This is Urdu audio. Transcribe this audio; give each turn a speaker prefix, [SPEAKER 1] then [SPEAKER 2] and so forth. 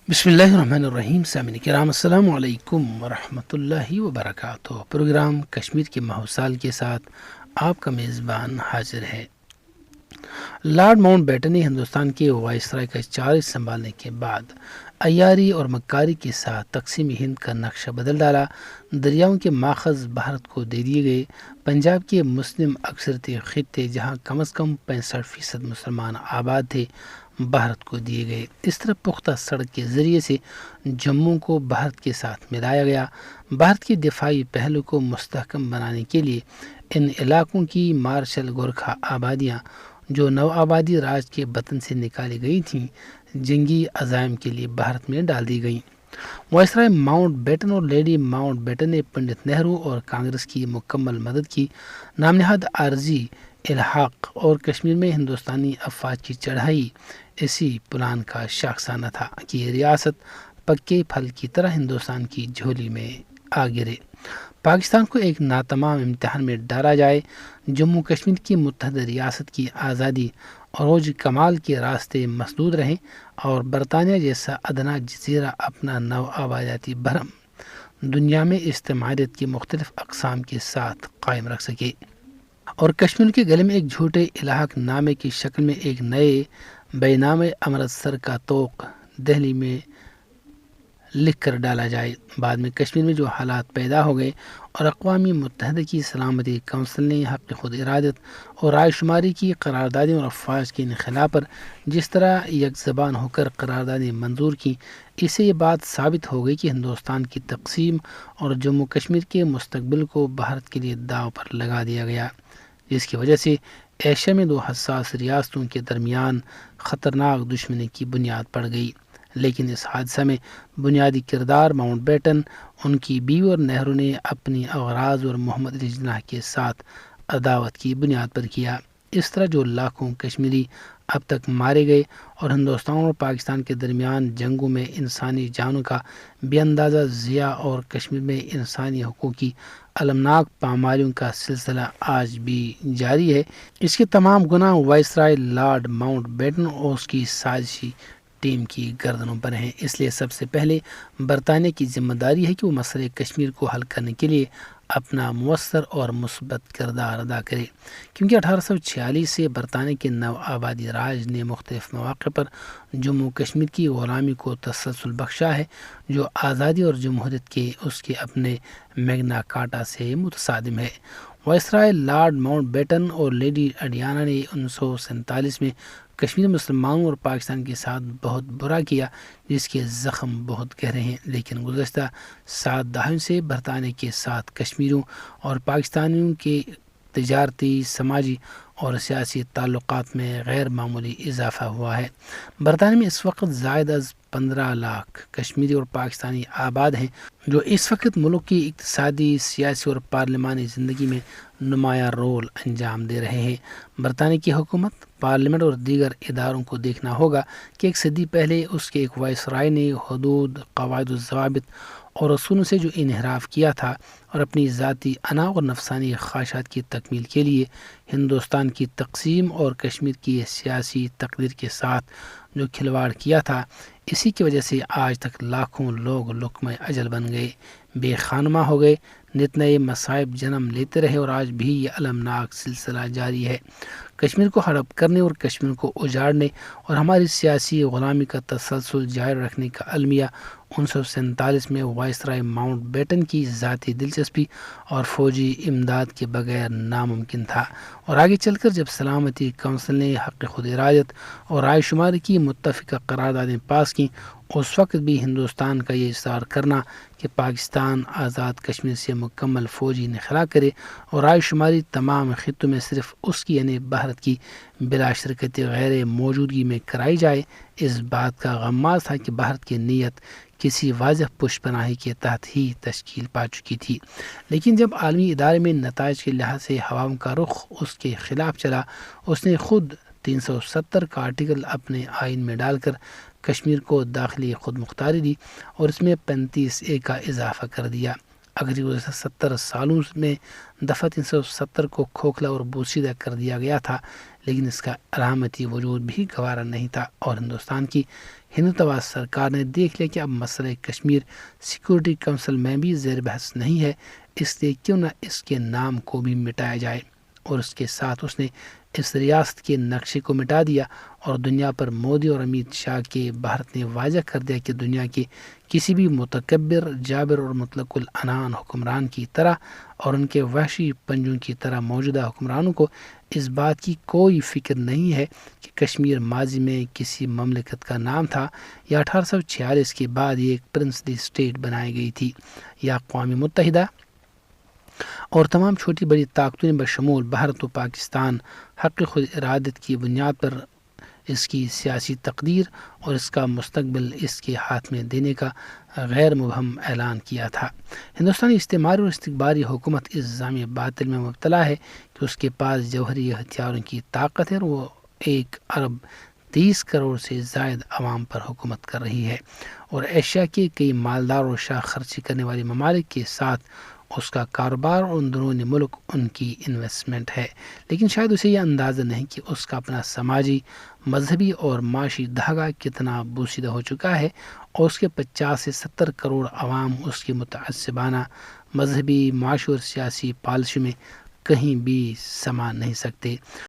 [SPEAKER 1] بسم اللہ الرحمن الرحیم. سامعین کرام السلام علیکم ورحمۃ اللہ وبرکاتہ. پروگرام کشمیر کے ماحول کے ساتھ آپ کا میزبان حاضر ہے. لارڈ ماؤنٹ بیٹن نے ہندوستان کے وائسرائے کا چارج سنبھالنے کے بعد عیاری اور مکاری کے ساتھ تقسیم ہند کا نقشہ بدل ڈالا. دریاؤں کے ماخذ بھارت کو دے دیے گئے. پنجاب کے مسلم اکثرتی خطے جہاں کم از کم 65% مسلمان آباد تھے بھارت کو دیے گئے. اس طرح پختہ سڑک کے ذریعے سے جموں کو بھارت کے ساتھ ملایا گیا. بھارت کے دفاعی پہلو کو مستحکم بنانے کے لیے ان علاقوں کی مارشل گورکھا آبادیاں جو نو آبادی راج کے بطن سے نکالی گئی تھیں جنگی عزائم کے لیے بھارت میں ڈال دی گئیں. وائسرائے ماؤنٹ بیٹن اور لیڈی ماؤنٹ بیٹن نے پنڈت نہرو اور کانگریس کی مکمل مدد کی. نام نہاد عارضی الحاق اور کشمیر میں ہندوستانی افواج کی چڑھائی اسی پلان کا شاخسانہ تھا کہ یہ ریاست پکے پھل کی طرح ہندوستان کی جھولی میں آ گرے. پاکستان کو ایک ناتمام امتحان میں ڈالا جائے. جموں کشمیر کی متحدہ ریاست کی آزادی عروج کمال کے راستے مسدود رہیں اور برطانیہ جیسا ادنا جزیرہ اپنا نو آبادیاتی بھرم دنیا میں استعماریت کی مختلف اقسام کے ساتھ قائم رکھ سکے اور کشمیر کے گلے میں ایک جھوٹے الحاق نامے کی شکل میں ایک نئے بے نام امرتسر کا طوق دہلی میں لکھ کر ڈالا جائے. بعد میں کشمیر میں جو حالات پیدا ہو گئے اور اقوام متحدہ کی سلامتی کونسل نے حق خود ارادت اور رائے شماری کی قراردادیں اور افواج کے انخلا پر جس طرح یک زبان ہو کر قراردادیں منظور کی، اس سے یہ بات ثابت ہو گئی کہ ہندوستان کی تقسیم اور جموں کشمیر کے مستقبل کو بھارت کے لیے داؤ پر لگا دیا گیا، جس کی وجہ سے ایشیا میں دو حساس ریاستوں کے درمیان خطرناک دشمنی کی بنیاد پڑ گئی. لیکن اس حادثہ میں بنیادی کردار ماؤنٹ بیٹن، ان کی بیوی اور نہرو نے اپنی اغراض اور محمد علی جناح کے ساتھ عداوت کی بنیاد پر کیا. اس طرح جو لاکھوں کشمیری اب تک مارے گئے اور ہندوستان اور پاکستان کے درمیان جنگوں میں انسانی جانوں کا بے اندازہ ضیاع اور کشمیر میں انسانی حقوق کی المناک پامالیوں کا سلسلہ آج بھی جاری ہے، اس کے تمام گناہ وائسرائے لارڈ ماؤنٹ بیٹن اور اس کی سازشی ٹیم کی گردنوں پر ہیں. اس لیے سب سے پہلے برطانیہ کی ذمہ داری ہے کہ وہ مسئلہ کشمیر کو حل کرنے کے لیے اپنا مؤثر اور مثبت کردار ادا کرے، کیونکہ 1846 سے برطانیہ کے نو آبادی راج نے مختلف مواقع پر جموں کشمیر کی غلامی کو تسلسل بخشا ہے جو آزادی اور جمہوریت کے اس کے اپنے میگنا کارٹا سے متصادم ہے. وائسرائے لارڈ ماؤنٹ بیٹن اور لیڈی اڈیانا نے 1947 میں کشمیر مسلمانوں اور پاکستان کے ساتھ بہت برا کیا، جس کے زخم بہت گہرے ہیں. لیکن گزشتہ 7 دہائیوں سے برطانیہ کے ساتھ کشمیریوں اور پاکستانیوں کے تجارتی، سماجی اور سیاسی تعلقات میں غیر معمولی اضافہ ہوا ہے. برطانیہ میں اس وقت زائد از 15 لاکھ کشمیری اور پاکستانی آباد ہیں جو اس وقت ملک کی اقتصادی، سیاسی اور پارلیمانی زندگی میں نمایاں رول انجام دے رہے ہیں. برطانیہ کی حکومت، پارلیمنٹ اور دیگر اداروں کو دیکھنا ہوگا کہ ایک صدی پہلے اس کے ایک وائسرائے نے حدود، قواعد و ضوابط اور اصولوں سے جو انحراف کیا تھا اور اپنی ذاتی انا اور نفسانی خواہشات کی تکمیل کے لیے ہندوستان کی تقسیم اور کشمیر کی سیاسی تقدیر کے ساتھ جو کھلواڑ کیا تھا، اسی کی وجہ سے آج تک لاکھوں لوگ لقمہ اجل بن گئے، بے خانمہ ہو گئے، نت نئے مصائب جنم لیتے رہے اور آج بھی یہ المناک سلسلہ جاری ہے. کشمیر کو ہڑپ کرنے اور کشمیر کو اجاڑنے اور ہماری سیاسی غلامی کا تسلسل جاری رکھنے کا المیہ 1947 میں وائسرائے ماؤنٹ بیٹن کی ذاتی دلچسپی اور فوجی امداد کے بغیر ناممکن تھا، اور آگے چل کر جب سلامتی کونسل نے حق خود ارادت اور رائے شماری کی متفقہ قراردادیں پاس کیں، اس وقت بھی ہندوستان کا یہ اصرار کرنا کہ پاکستان آزاد کشمیر سے مکمل فوجی انخلا کرے اور رائے شماری تمام خطوں میں صرف اس کی یعنی بھارت کی بلا شرکت غیر موجودگی میں کرائی جائے، اس بات کا غماز تھا کہ بھارت کی نیت کسی واضح پشت پناہی کے تحت ہی تشکیل پا چکی تھی. لیکن جب عالمی ادارے میں نتائج کے لحاظ سے عوام کا رخ اس کے خلاف چلا، اس نے خود 370 کا آرٹیکل اپنے آئین میں ڈال کر کشمیر کو داخلی خود مختاری دی اور اس میں 35A کا اضافہ کر دیا. اگر گزشتہ 70 سالوں میں دفعہ 370 کو کھوکھلا اور بوسیدہ کر دیا گیا تھا، لیکن اس کا علامتی وجود بھی گوارا نہیں تھا، اور ہندوستان کی ہندوتوا سرکار نے دیکھ لیا کہ اب مسئلہ کشمیر سیکورٹی کونسل میں بھی زیر بحث نہیں ہے، اس لیے کیوں نہ اس کے نام کو بھی مٹایا جائے، اور اس کے ساتھ اس نے اس ریاست کے نقشے کو مٹا دیا اور دنیا پر مودی اور امیت شاہ کے بھارت نے واضح کر دیا کہ دنیا کے کسی بھی متکبر، جابر اور مطلق العنان حکمران کی طرح اور ان کے وحشی پنجوں کی طرح موجودہ حکمرانوں کو اس بات کی کوئی فکر نہیں ہے کہ کشمیر ماضی میں کسی مملکت کا نام تھا یا 1846 کے بعد یہ ایک پرنسلی اسٹیٹ بنائی گئی تھی، یا اقوام متحدہ اور تمام چھوٹی بڑی طاقتوں نے بشمول بھارت و پاکستان حق خود ارادت کی بنیاد پر اس کی سیاسی تقدیر اور اس کا مستقبل اس کے ہاتھ میں دینے کا غیر مبہم اعلان کیا تھا۔ ہندوستانی استعماری اور استکباری حکومت اس ذامی باطل میں مبتلا ہے کہ اس کے پاس جوہری ہتھیاروں کی طاقت ہے اور وہ 1 ارب 30 کروڑ سے زائد عوام پر حکومت کر رہی ہے، اور ایشیا کے کئی مالدار اور شاہ خرچی کرنے والے ممالک کے ساتھ اس کا کاروبار اور اندرون ملک ان کی انویسٹمنٹ ہے، لیکن شاید اسے یہ اندازہ نہیں کہ اس کا اپنا سماجی، مذہبی اور معاشی دھاگا کتنا بوسیدہ ہو چکا ہے، اور اس کے 50 سے 70 کروڑ عوام اس کی متعصبانہ مذہبی، معاشی اور سیاسی پالیسی میں کہیں بھی سما نہیں سکتے۔